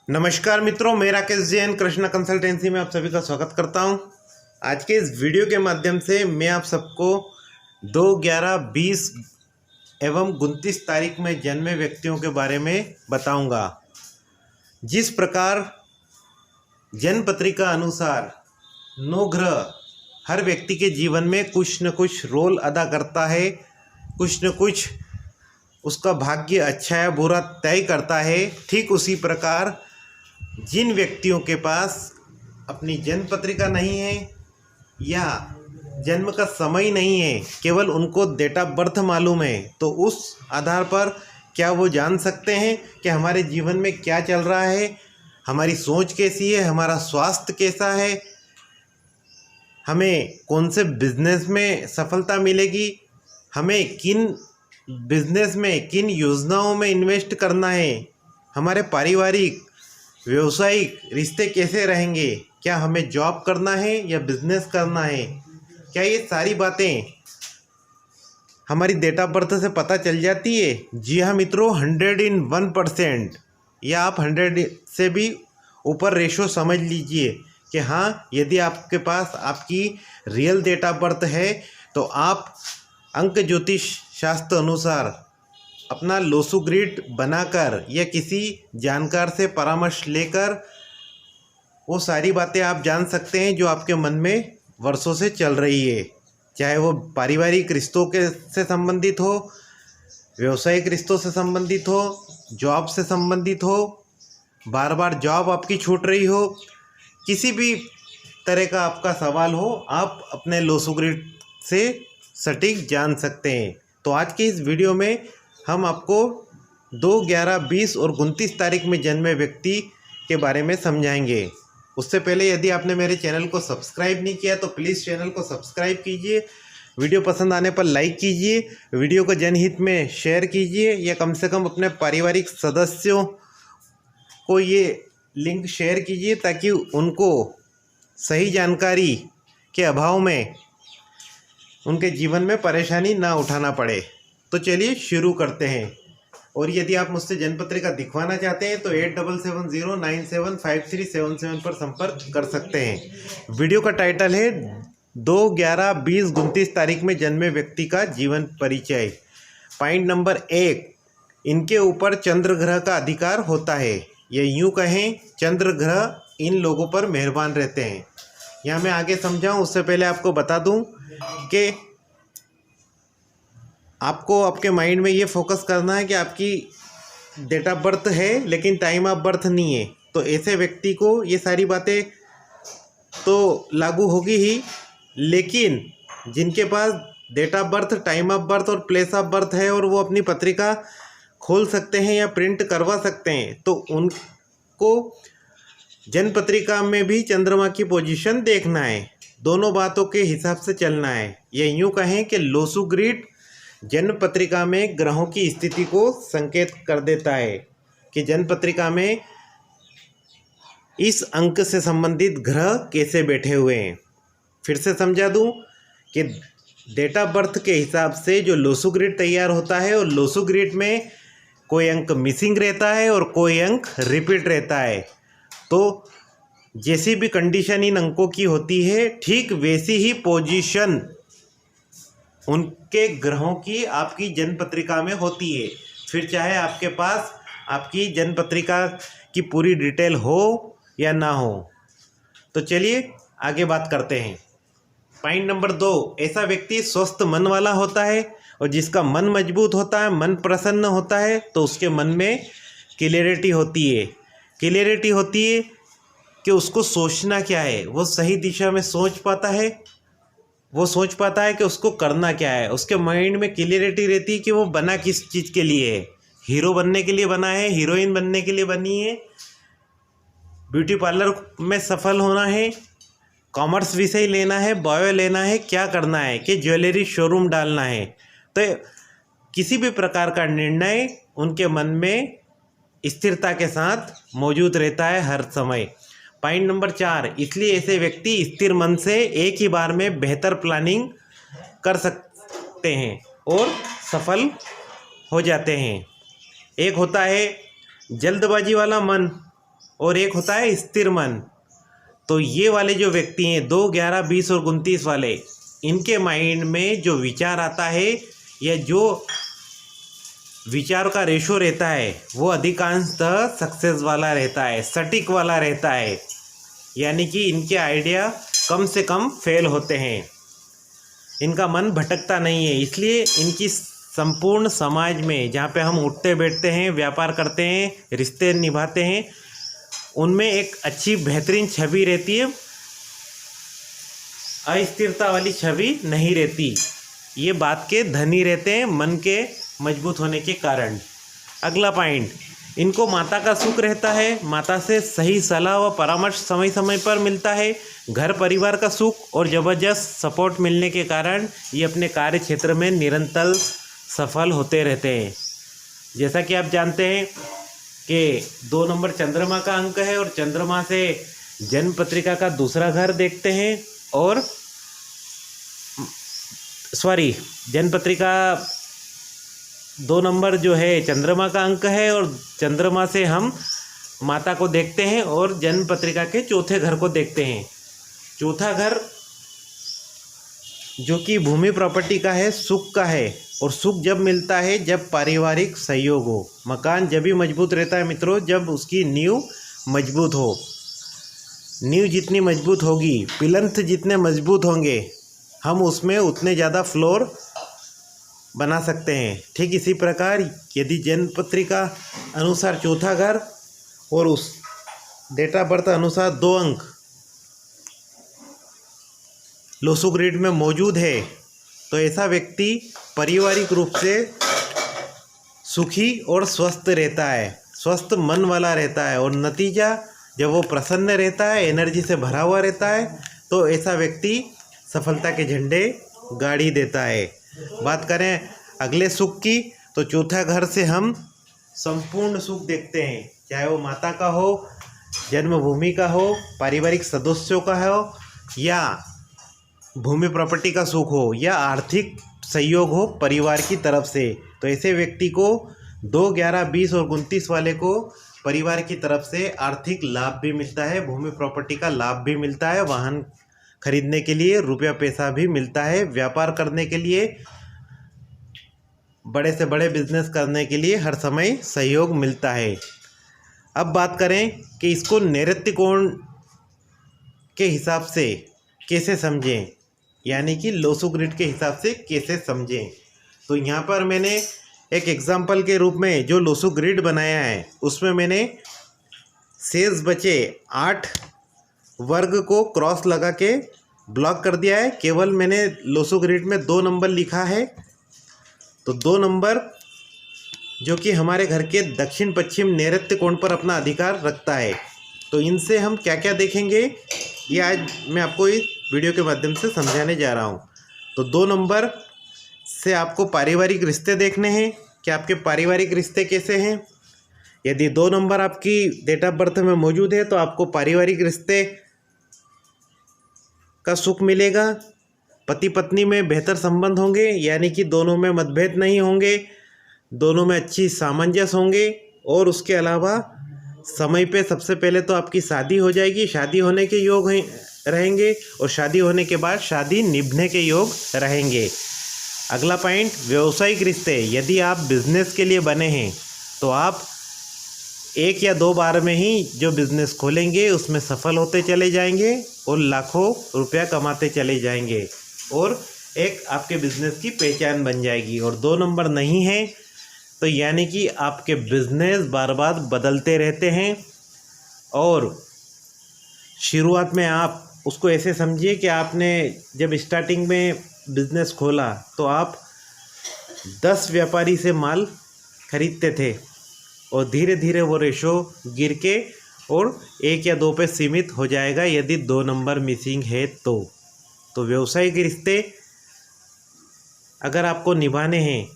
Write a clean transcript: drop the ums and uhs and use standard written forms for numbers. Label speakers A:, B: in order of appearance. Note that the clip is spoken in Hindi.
A: नमस्कार मित्रों, मैं राकेश जैन कृष्णा कंसल्टेंसी में आप सभी का स्वागत करता हूं। आज के इस वीडियो के माध्यम से मैं आप सबको 2, 11, 20 एवं 29 तारीख में जन्मे व्यक्तियों के बारे में बताऊंगा। जिस प्रकार जन्म पत्रिका अनुसार 9 ग्रह हर व्यक्ति के जीवन में कुछ न कुछ रोल अदा करता है, कुछ न कुछ उसका भाग्य अच्छा या बुरा तय करता है। ठीक उसी प्रकार जिन व्यक्तियों के पास अपनी जन्म पत्रिका नहीं है या जन्म का समय नहीं है, केवल उनको डेट ऑफ बर्थ मालूम है, तो उस आधार पर क्या वो जान सकते हैं कि हमारे जीवन में क्या चल रहा है, हमारी सोच कैसी है, हमारा स्वास्थ्य कैसा है, हमें कौन से बिजनेस में सफलता मिलेगी, हमें किन बिजनेस में किन योजनाओं में इन्वेस्ट करना है, हमारे पारिवारिक व्यवसायिक रिश्ते कैसे रहेंगे, क्या हमें जॉब करना है या बिजनेस करना है, क्या ये सारी बातें हमारी डेट ऑफ बर्थ से पता चल जाती है। जी हाँ मित्रों, 101% या आप 100 से भी ऊपर रेशो समझ लीजिए कि हाँ, यदि आपके पास आपकी रियल डेट ऑफ बर्थ है तो आप अंक ज्योतिष शास्त्र अनुसार अपना लोसू ग्रिड बनाकर या किसी जानकार से परामर्श लेकर वो सारी बातें आप जान सकते हैं जो आपके मन में वर्षों से चल रही है, चाहे वो पारिवारिक रिश्तों के से संबंधित हो, व्यवसायिक रिश्तों से संबंधित हो, जॉब से संबंधित हो, बार बार जॉब आपकी छूट रही हो, किसी भी तरह का आपका सवाल हो, आप अपने लोसू ग्रिड से सटीक जान सकते हैं। तो आज की इस वीडियो में हम आपको 2, 11, 20 और 29 तारीख में जन्मे व्यक्ति के बारे में समझाएंगे। उससे पहले यदि आपने मेरे चैनल को सब्सक्राइब नहीं किया तो प्लीज़ चैनल को सब्सक्राइब कीजिए, वीडियो पसंद आने पर लाइक कीजिए, वीडियो को जनहित में शेयर कीजिए या कम से कम अपने पारिवारिक सदस्यों को ये लिंक शेयर कीजिए ताकि उनको सही जानकारी के अभाव में उनके जीवन में परेशानी ना उठाना पड़े। तो चलिए शुरू करते हैं। और यदि आप मुझसे जन्म पत्रिका दिखवाना चाहते हैं तो 8770975377 पर संपर्क कर सकते हैं। वीडियो का टाइटल है 2, 11, 20, 29 तारीख में जन्मे व्यक्ति का जीवन परिचय। पॉइंट नंबर 1, इनके ऊपर चंद्र ग्रह का अधिकार होता है, या यूँ कहें चंद्र ग्रह इन लोगों पर मेहरबान रहते हैं। यहाँ मैं आगे समझाऊँ उससे पहले आपको बता दूँ कि आपको आपके माइंड में ये फोकस करना है कि आपकी डेट ऑफ बर्थ है लेकिन टाइम ऑफ बर्थ नहीं है, तो ऐसे व्यक्ति को ये सारी बातें तो लागू होगी ही, लेकिन जिनके पास date of birth, time of birth और प्लेस ऑफ बर्थ है और वो अपनी पत्रिका खोल सकते हैं या प्रिंट करवा सकते हैं, तो उनको जन्म पत्रिका में भी चंद्रमा की पोजीशन देखना है, दोनों बातों के हिसाब से चलना है। या यूँ कहें कि लोसू ग्रिड जन्म पत्रिका में ग्रहों की स्थिति को संकेत कर देता है कि जन्म पत्रिका में इस अंक से संबंधित ग्रह कैसे बैठे हुए हैं। फिर से समझा दूं कि डेट ऑफ बर्थ के हिसाब से जो लोसू ग्रिड तैयार होता है और लोसू ग्रिड में कोई अंक मिसिंग रहता है और कोई अंक रिपीट रहता है, तो जैसी भी कंडीशन इन अंकों की होती है ठीक वैसी ही पोजीशन उनके ग्रहों की आपकी जन्म पत्रिका में होती है। फिर चाहे आपके पास आपकी जन्म पत्रिका की पूरी डिटेल हो या ना हो। तो चलिए आगे बात करते हैं। पॉइंट नंबर 2, ऐसा व्यक्ति स्वस्थ मन वाला होता है और जिसका मन मजबूत होता है, मन प्रसन्न होता है, तो उसके मन में क्लियरिटी होती है। क्लियरिटी होती है कि उसको सोचना क्या है, वो सही दिशा में सोच पाता है, वो सोच पाता है कि उसको करना क्या है। उसके माइंड में क्लियरिटी रहती है कि वो बना किस चीज़ के लिए है, हीरो बनने के लिए बना है, हीरोइन बनने के लिए बनी है, ब्यूटी पार्लर में सफल होना है, कॉमर्स विषय लेना है, बायो लेना है, क्या करना है, कि ज्वेलरी शोरूम डालना है। तो किसी भी प्रकार का निर्णय उनके मन में स्थिरता के साथ मौजूद रहता है हर समय। पॉइंट नंबर 4, इसलिए ऐसे व्यक्ति स्थिर मन से एक ही बार में बेहतर प्लानिंग कर सकते हैं और सफल हो जाते हैं। एक होता है जल्दबाजी वाला मन और एक होता है स्थिर मन। तो ये वाले जो व्यक्ति हैं 2, 11, 20 और 29 वाले, इनके माइंड में जो विचार आता है या जो विचार का रेशो रहता है वो अधिकांशतः सक्सेस वाला रहता है, सटीक वाला रहता है। यानी कि इनके आइडिया कम से कम फेल होते हैं, इनका मन भटकता नहीं है। इसलिए इनकी संपूर्ण समाज में जहाँ पे हम उठते बैठते हैं, व्यापार करते हैं, रिश्ते निभाते हैं, उनमें एक अच्छी बेहतरीन छवि रहती है, अस्थिरता वाली छवि नहीं रहती। ये बात के धनी रहते हैं मन के मजबूत होने के कारण। अगला पॉइंट, इनको माता का सुख रहता है, माता से सही सलाह व परामर्श समय समय पर मिलता है। घर परिवार का सुख और ज़बरदस्त सपोर्ट मिलने के कारण ये अपने कार्य क्षेत्र में निरंतर सफल होते रहते हैं। जैसा कि आप जानते हैं कि 2 नंबर चंद्रमा का अंक है और चंद्रमा से जन्म पत्रिका का दूसरा घर देखते हैं, और जन्म पत्रिका 2 नंबर जो है चंद्रमा का अंक है और चंद्रमा से हम माता को देखते हैं और जन्म पत्रिका के चौथे घर को देखते हैं। चौथा घर जो कि भूमि प्रॉपर्टी का है, सुख का है, और सुख जब मिलता है जब पारिवारिक सहयोग हो। मकान जब भी मजबूत रहता है मित्रों जब उसकी नींव मजबूत हो। नींव जितनी मजबूत होगी, प्लिंथ जितने मजबूत होंगे, हम उसमें उतने ज़्यादा फ्लोर बना सकते हैं। ठीक इसी प्रकार यदि जन्म पत्रिका अनुसार चौथा घर और उस डेट ऑफ बर्थ अनुसार 2 अंक लोसू ग्रिड में मौजूद है, तो ऐसा व्यक्ति पारिवारिक रूप से सुखी और स्वस्थ रहता है, स्वस्थ मन वाला रहता है, और नतीजा जब वो प्रसन्न रहता है, एनर्जी से भरा हुआ रहता है, तो ऐसा व्यक्ति सफलता के झंडे गाड़ी देता है। बात करें अगले सुख की, तो चौथा घर से हम संपूर्ण सुख देखते हैं, चाहे वो माता का हो, जन्मभूमि का हो, पारिवारिक सदस्यों का हो, या भूमि प्रॉपर्टी का सुख हो, या आर्थिक सहयोग हो परिवार की तरफ से। तो ऐसे व्यक्ति को 2, 11, 20 और 29 वाले को परिवार की तरफ से आर्थिक लाभ भी मिलता है, भूमि प्रॉपर्टी का लाभ भी मिलता है, वाहन खरीदने के लिए रुपया पैसा भी मिलता है, व्यापार करने के लिए, बड़े से बड़े बिजनेस करने के लिए हर समय सहयोग मिलता है। अब बात करें कि इसको नैऋत्य कोण के हिसाब से कैसे समझें, यानी कि लोसू ग्रिड के हिसाब से कैसे समझें। तो यहाँ पर मैंने एक एग्जाम्पल के रूप में जो लोसू ग्रिड बनाया है उसमें मैंने शेष बचे 8 वर्ग को क्रॉस लगा के ब्लॉक कर दिया है। केवल मैंने लोसू ग्रिड में 2 नंबर लिखा है, तो 2 नंबर जो कि हमारे घर के दक्षिण पश्चिम नैऋत्य कोण पर अपना अधिकार रखता है। तो इनसे हम क्या क्या देखेंगे ये आज मैं आपको इस वीडियो के माध्यम से समझाने जा रहा हूँ। तो 2 नंबर से आपको पारिवारिक रिश्ते देखने हैं कि आपके पारिवारिक रिश्ते कैसे हैं। यदि 2 नंबर आपकी डेट ऑफ बर्थ में मौजूद है तो आपको पारिवारिक रिश्ते का सुख मिलेगा, पति पत्नी में बेहतर संबंध होंगे, यानी कि दोनों में मतभेद नहीं होंगे, दोनों में अच्छी सामंजस्य होंगे, और उसके अलावा समय पे सबसे पहले तो आपकी शादी हो जाएगी, शादी होने के योग रहेंगे, और शादी होने के बाद शादी निभने के योग रहेंगे। अगला पॉइंट, व्यावसायिक रिश्ते। यदि आप बिजनेस के लिए बने हैं तो आप 1 या 2 बार में ही जो बिज़नेस खोलेंगे उसमें सफल होते चले जाएंगे और लाखों रुपया कमाते चले जाएंगे, और एक आपके बिज़नेस की पहचान बन जाएगी। और 2 नंबर नहीं है तो यानी कि आपके बिज़नेस बार बार बदलते रहते हैं, और शुरुआत में आप उसको ऐसे समझिए कि आपने जब स्टार्टिंग में बिज़नेस खोला तो आप 10 व्यापारी से माल खरीदते थे, और धीरे धीरे वो रेशो गिर के और 1 या 2 पे सीमित हो जाएगा यदि 2 नंबर मिसिंग है तो। व्यावसायिक रिश्ते अगर आपको निभाने हैं